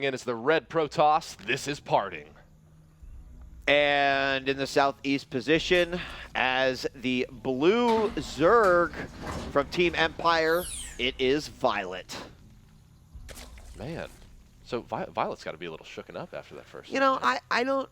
rolling in as the red Protoss. This is Parting. And in the southeast position, as the blue Zerg from Team Empire, it is Violet. Man, so Violet's got to be a little shooken up after that first. You know, I don't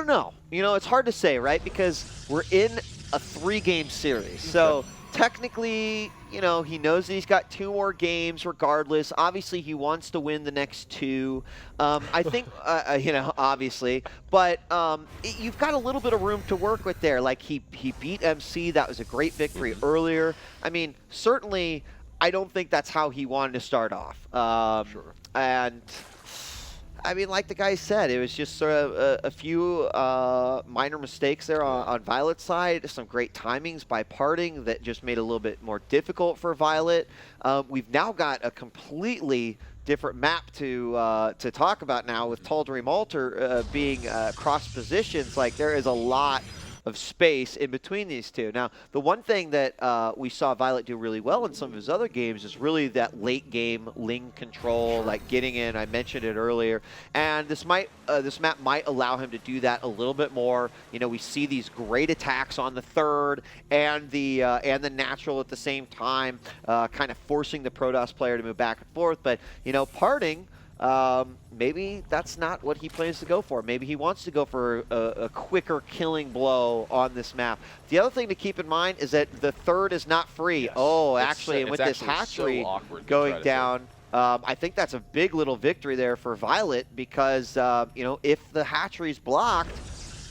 know. You know, it's hard to say, right? Because we're in a 3-game series. So technically, you know, he knows that he's got 2 more games regardless. Obviously, he wants to win the next 2. I think, you know, obviously. But you've got a little bit of room to work with there. Like, he beat MC. That was a great victory earlier. I mean, certainly, I don't think that's how he wanted to start off. Sure. And I mean, like the guy said, it was just sort of a few minor mistakes there on Violet's side. Some great timings by Parting that just made it a little bit more difficult for Violet. We've now got a completely different map to talk about now with Tal'Darim Altar being cross positions. Like, there is a lot of space in between these two. Now, the one thing that we saw Violet do really well in some of his other games is really that late game Ling control, like getting in. I mentioned it earlier, and this map might allow him to do that a little bit more. You know, we see these great attacks on the third and the natural at the same time, kind of forcing the Protoss player to move back and forth. But you know, Parting, maybe that's not what he plans to go for. Maybe he wants to go for a quicker killing blow on this map. The other thing to keep in mind is that the third is not free. Yes. Oh, It's actually, and with this hatchery so going down, I think that's a big little victory there for Violet because, you know, if the hatchery's blocked,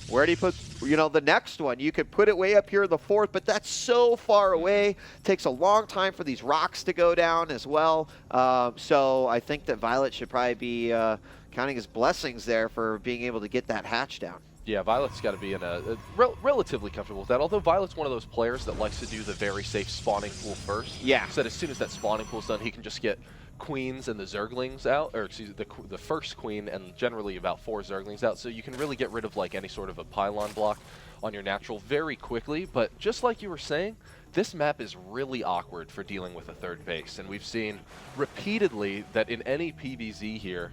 where do you put, you know, the next one? You could put it way up here in the fourth, but that's so far away. Takes a long time for these rocks to go down as well. So I think that Violet should probably be counting his blessings there for being able to get that hatch down. Yeah, Violet's got to be in a relatively comfortable with that. Although Violet's one of those players that likes to do the very safe spawning pool first. Yeah. So that as soon as that spawning pool's done, he can just get queens and the Zerglings out, or excuse me, the first queen and generally about 4 Zerglings out. So you can really get rid of like any sort of a pylon block on your natural very quickly. But just like you were saying, this map is really awkward for dealing with a third base. And we've seen repeatedly that in any PvZ here,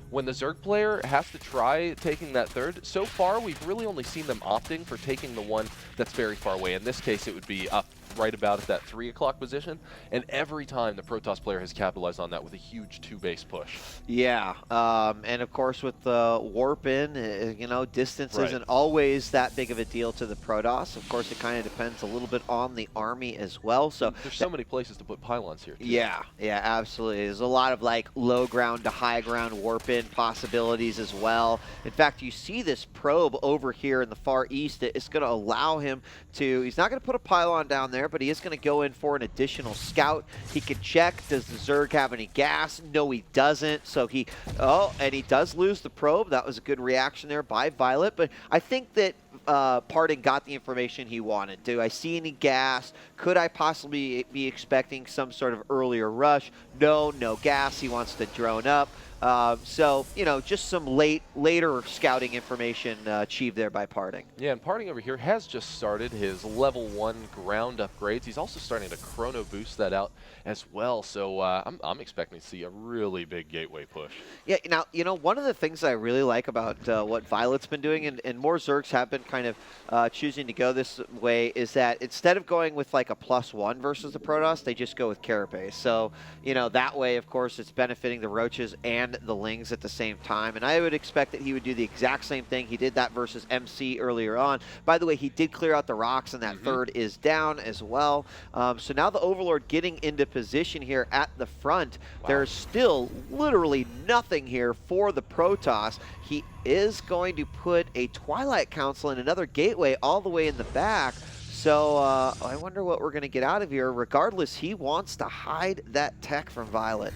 when the Zerg player has to try taking that third, so far we've really only seen them opting for taking the one that's very far away. In this case, it would be up right about at that 3 o'clock position, and every time the Protoss player has capitalized on that with a huge 2-base push. Yeah, and of course with the warp in, you know, distance Right. isn't always that big of a deal to the Protoss. Of course, it kind of depends a little bit on the army as well. So There's so many places to put pylons here, too. yeah, absolutely. There's a lot of like low ground to high ground warp in possibilities as well. In fact, you see this probe over here in the far east. It's going to allow him to, he's not going to put a pylon down there, but he is going to go in for an additional scout. He can check, does the Zerg have any gas? No, he doesn't. So he, and he does lose the probe. That was a good reaction there by Violet. But I think that Parting got the information he wanted. Do I see any gas? Could I possibly be expecting some sort of earlier rush? No gas. He wants to drone up. So, you know, just some later scouting information achieved there by Parting. Yeah, and Parting over here has just started his level 1 ground upgrades. He's also starting to chrono boost that out as well. So I'm expecting to see a really big gateway push. Yeah, now, you know, one of the things I really like about what Violet's been doing, and more Zergs have been kind of choosing to go this way, is that instead of going with like a +1 versus the Protoss, they just go with Carapace. So, you know, that way, of course, it's benefiting the Roaches and the Lings at the same time. And I would expect that he would do the exact same thing. He did that versus MC earlier on. By the way, he did clear out the rocks, and that third is down as well. So now the Overlord getting into position here at the front. Wow. There's still literally nothing here for the Protoss. He is going to put a Twilight Council and another gateway all the way in the back. So I wonder what we're going to get out of here. Regardless, he wants to hide that tech from Violet.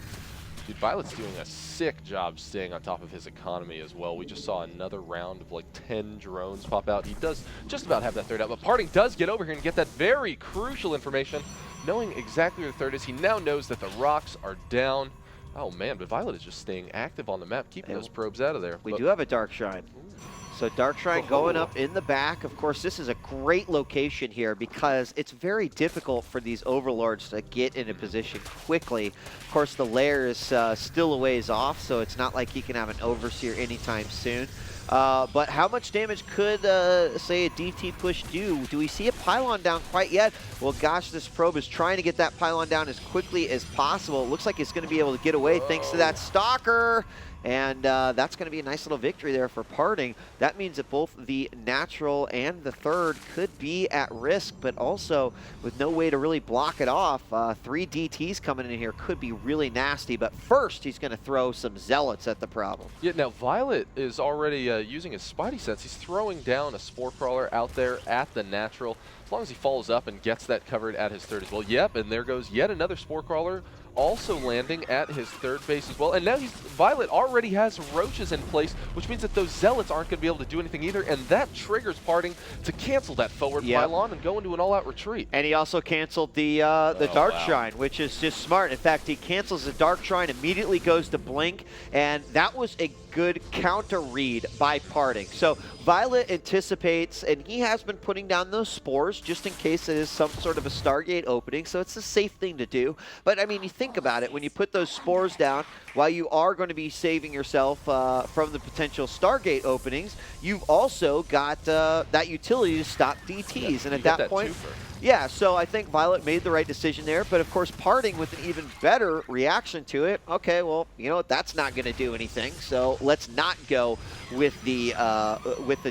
Dude, Violet's doing a sick job staying on top of his economy as well. We just saw another round of like 10 drones pop out. He does just about have that third out, but Parting does get over here and get that very crucial information. Knowing exactly where the third is, he now knows that the rocks are down. Oh man, but Violet is just staying active on the map, keeping those probes out of there. We do have a Dark Shrine. Ooh. So Dark Shrine going up in the back. Of course, this is a great location here because it's very difficult for these Overlords to get into position quickly. Of course, the lair is still a ways off, so it's not like he can have an Overseer anytime soon. But how much damage could, say, a DT push do? Do we see a pylon down quite yet? Well, gosh, this probe is trying to get that pylon down as quickly as possible. It looks like it's going to be able to get away thanks to that Stalker. And that's going to be a nice little victory there for Parting. That means that both the natural and the third could be at risk, but also with no way to really block it off. 3 DTs coming in here could be really nasty, but first he's going to throw some Zealots at the problem. Yeah, now Violet is already using his Spidey sense. He's throwing down a Spore Crawler out there at the natural. As long as he follows up and gets that covered at his third as well. Yep, and there goes yet another Spore Crawler, also landing at his third base as well. And now Violet already has Roaches in place, which means that those Zealots aren't going to be able to do anything either, and that triggers Parting to cancel that forward pylon and go into an all-out retreat. And he also canceled the Dark Shrine, which is just smart. In fact, he cancels the Dark Shrine, immediately goes to Blink, and that was a good counter read by Parting. So Violet anticipates, and he has been putting down those spores just in case it is some sort of a Stargate opening, so it's a safe thing to do. But I mean, you think about it, when you put those spores down, while you are going to be saving yourself from the potential Stargate openings, you've also got that utility to stop DTs. And at that point, yeah, so I think Violet made the right decision there, but of course Parting with an even better reaction to it. Okay, well, you know what, that's not going to do anything, so let's not go with the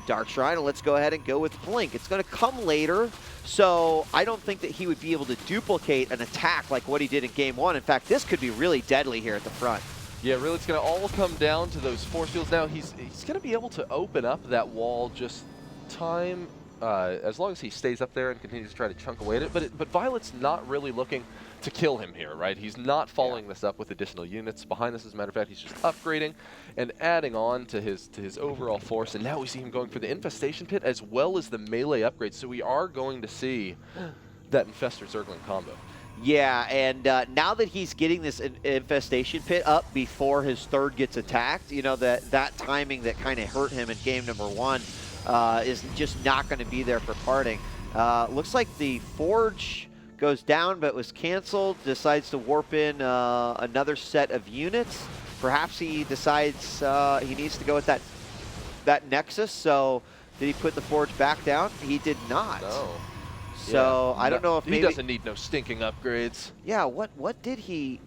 Dark Shrine, and let's go ahead and go with Blink. It's going to come later, so I don't think that he would be able to duplicate an attack like what he did in Game 1. In fact, this could be really deadly here at the front. Yeah, really, it's going to all come down to those force fields. Now, he's going to be able to open up that wall just time, as long as he stays up there and continues to try to chunk away at it. But Violet's not really looking to kill him here, right? He's not following this up with additional units behind this. As a matter of fact, he's just upgrading and adding on to his overall force. And now we see him going for the Infestation Pit as well as the melee upgrade. So we are going to see that Infestor Zergling combo. Yeah, and now that he's getting this Infestation Pit up before his third gets attacked, you know, that timing that kind of hurt him in game number 1 is just not going to be there for Parting. Looks like the Forge goes down but was canceled, decides to warp in another set of units. Perhaps he decides he needs to go with that Nexus, so did he put the Forge back down? He did not. No. So yeah. I don't know if maybe he doesn't need no stinking upgrades. Yeah, what did he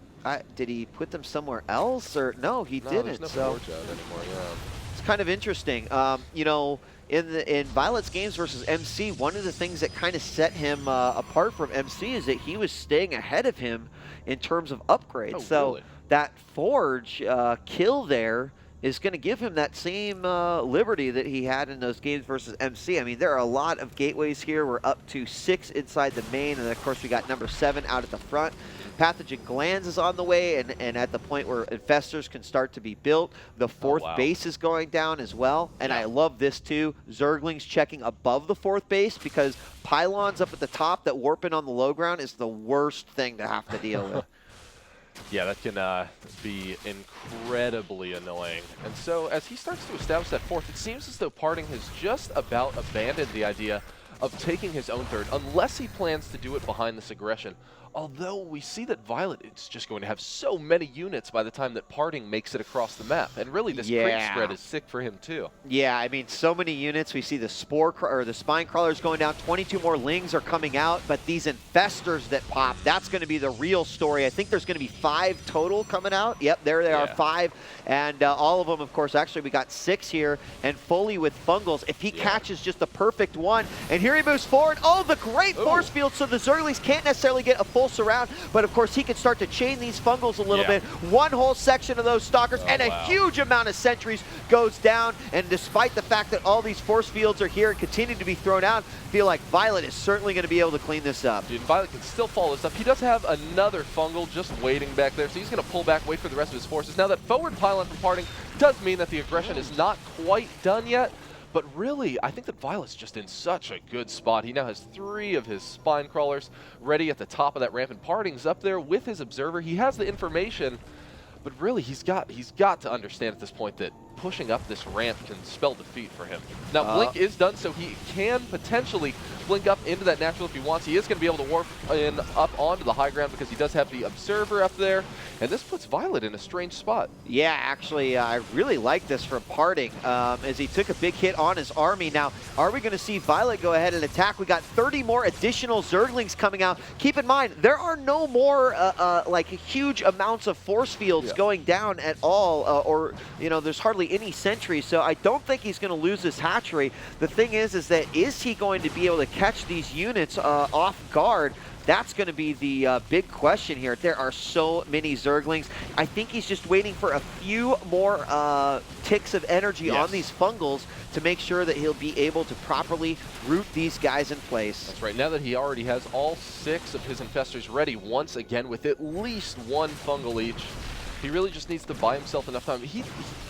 put them somewhere else, or no, he didn't. There's no so Forge out anymore. Yeah. It's kind of interesting. You know, in Violet's games versus MC, one of the things that kind of set him apart from MC is that he was staying ahead of him in terms of upgrades. Oh, so really? that Forge kill there is going to give him that same liberty that he had in those games versus MC. I mean, there are a lot of gateways here. We're up to 6 inside the main, and of course we got number 7 out at the front. Pathogen Glands is on the way, and at the point where Infestors can start to be built. The 4th base is going down as well, and I love this too. Zerglings checking above the 4th base, because pylons up at the top that warp in on the low ground is the worst thing to have to deal with. Yeah, that can be incredibly annoying. And so as he starts to establish that 4th, it seems as though Parting has just about abandoned the idea of taking his own 3rd, unless he plans to do it behind this aggression. Although we see that Violet is just going to have so many units by the time that Parting makes it across the map. And really, this creep spread is sick for him, too. Yeah, I mean, so many units. We see the the Spine Crawlers going down. 22 more Lings are coming out. But these Infestors that pop, that's going to be the real story. I think there's going to be 5 total coming out. Yep, there they are, 5. And all of them, of course, actually, we got 6 here. And Foley with Fungals. If he catches just the perfect one. And here he moves forward. Oh, the great force field. So the Zerglings can't necessarily get a full surround, but of course he can start to chain these Fungals a little bit. One whole section of those Stalkers, and a huge amount of sentries goes down. And despite the fact that all these force fields are here and continue to be thrown out, I feel like Violet is certainly going to be able to clean this up. Dude, Violet can still follow this up. He does have another Fungal just waiting back there, so he's going to pull back, wait for the rest of his forces. Now that forward pylon from Parting does mean that the aggression is not quite done yet. But really, I think that Violet's just in such a good spot. He now has 3 of his Spine Crawlers ready at the top of that ramp, and Parting's up there with his Observer. He has the information, but really he's got to understand at this point that pushing up this ramp can spell defeat for him. Now, Blink is done, so he can potentially blink up into that natural if he wants. He is going to be able to warp in up onto the high ground because he does have the Observer up there, and this puts Violet in a strange spot. Yeah, actually, I really like this from Parting as he took a big hit on his army. Now, are we going to see Violet go ahead and attack? We got 30 more additional Zerglings coming out. Keep in mind, there are no more like huge amounts of force fields going down at all, or you know, there's hardly any sentries. So I don't think he's going to lose this hatchery. The thing is that is he going to be able to catch these units off guard? That's going to be the big question here. There are so many Zerglings. I think he's just waiting for a few more ticks of energy on these Fungals to make sure that he'll be able to properly root these guys in place. That's right. Now that he already has all 6 of his Infestors ready once again with at least 1 Fungal each, he really just needs to buy himself enough time. He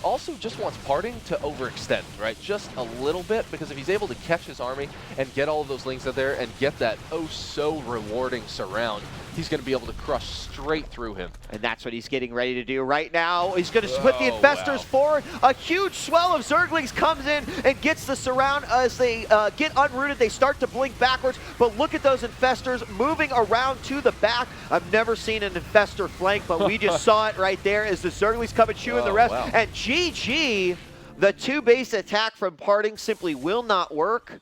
also just wants Parting to overextend, right? Just a little bit, because if he's able to catch his army and get all of those Lings out there and get that oh-so-rewarding surround, he's going to be able to crush straight through him. And that's what he's getting ready to do right now. He's going to put the Infestors forward. A huge swell of Zerglings comes in and gets the surround. As they get unrooted, they start to blink backwards. But look at those Infestors moving around to the back. I've never seen an Infestor flank, but we just saw it right there as the Zerglings come and chew in the rest. Wow. And GG, the 2-base attack from Parting simply will not work.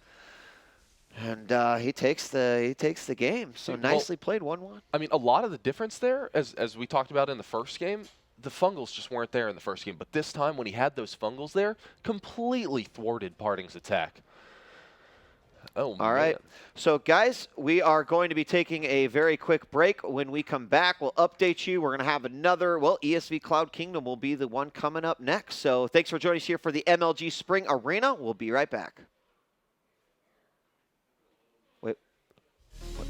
And he takes the game. So nicely played, 1-1. I mean, a lot of the difference there, as we talked about in the first game, the Fungals just weren't there in the first game. But this time, when he had those Fungals there, completely thwarted Parting's attack. Oh, all right. So, guys, we are going to be taking a very quick break. When we come back, we'll update you. We're going to have another, well, ESV Cloud Kingdom will be the one coming up next. So thanks for joining us here for the MLG Spring Arena. We'll be right back. Wait. What?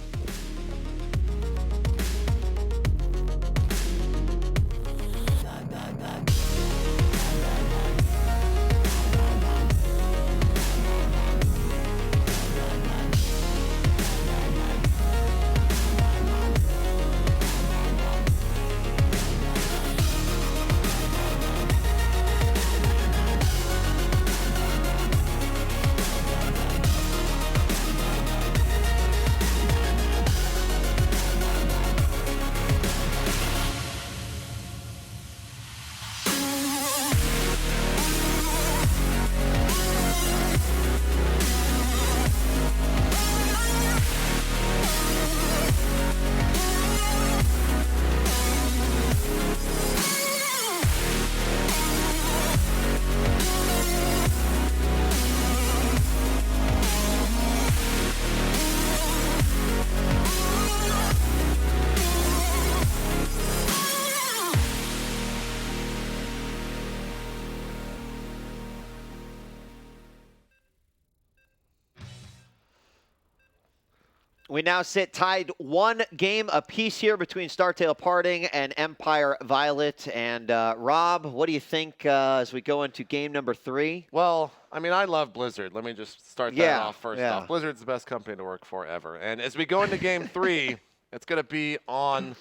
We now sit tied 1 game apiece here between Startail Parting and Empire Violet. And Rob, what do you think as we go into game number 3? Well, I mean, I love Blizzard. Let me just start that off first off. Blizzard's the best company to work for ever. And as we go into game 3, it's going to be on